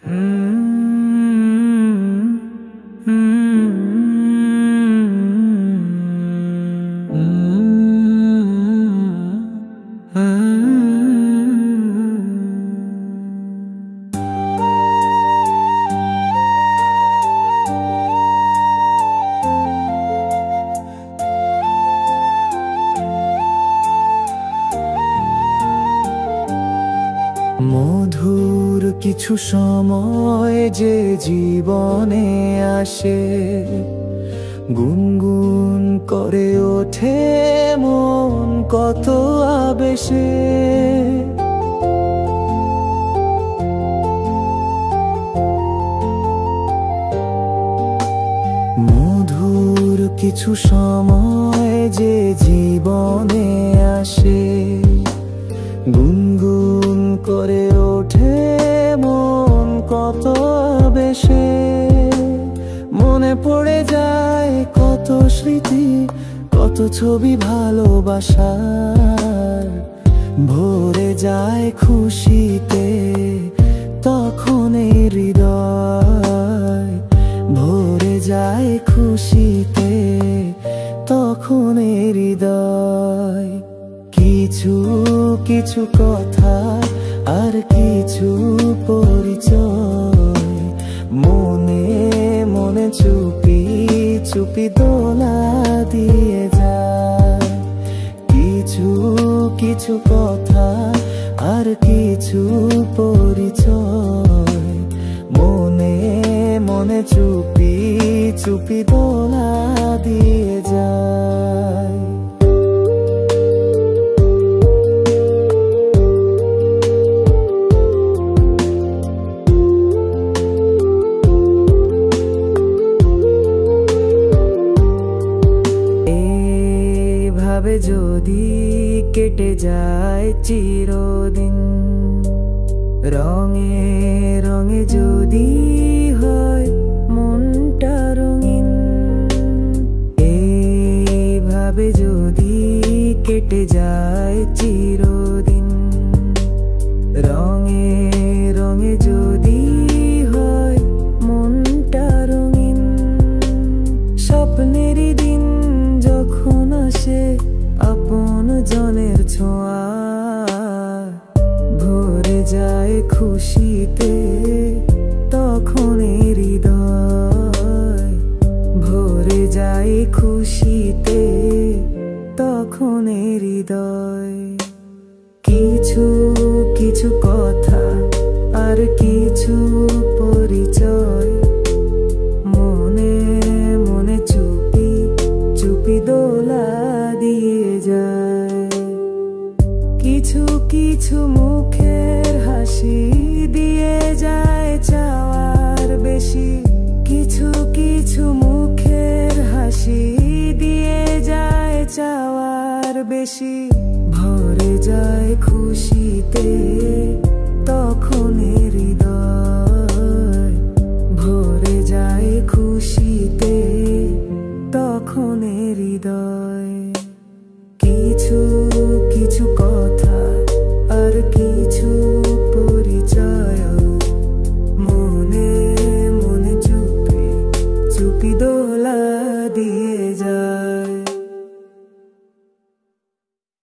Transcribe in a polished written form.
মধুর কিছু সময় যে জীবনে আসে, গুনগুন করে ওঠে মন কত আবেশে। মধুর কিছু সময় যে জীবনে আসে, গুনগুন করে ওঠে মন কত আবেশে। মনে পড়ে যায় কত স্মৃতি, কত ছবি ভালোবাসার। ভরে যায় খুশিতে তখন এই হৃদয়, ভরে যায় খুশিতে তখন এই হৃদয়। কিছু কিছু কথা আর কিছু পরিচয়, মনে মনে চুপি চুপি দোলা দিয়ে যায়। কিছু কিছু কথা আর কিছু পরিচয়, মনে মনে চুপি চুপি দোলা দিয়ে যায়। ভাবে যদি কেটে যায় চিরদিন, রঙে রঙে যদি হয় মনটা রঙিন। এইভাবে যদি কেটে যায় চিরদিন, রঙে রঙে যদি হয় মনটা রঙিন। স্বপ্নেরই দিন যখন আসে আপন জনের ছোঁয়া, ভরে যায় খুশিতে তখন হৃদয়, ভরে যায় খুশিতে তখন হৃদয়। কিছু কিছু কথা আর কিছু পরিচয়, মনে মনে চুপি চুপি দোলা দিয়ে যায়। কিছু কিছু মুখের হাসি দিয়ে যায় চাওয়ার বেশি, কিছু কিছু মুখের হাসি দিয়ে যায় চাওয়ার বেশি। ভরে যায় খুশিতে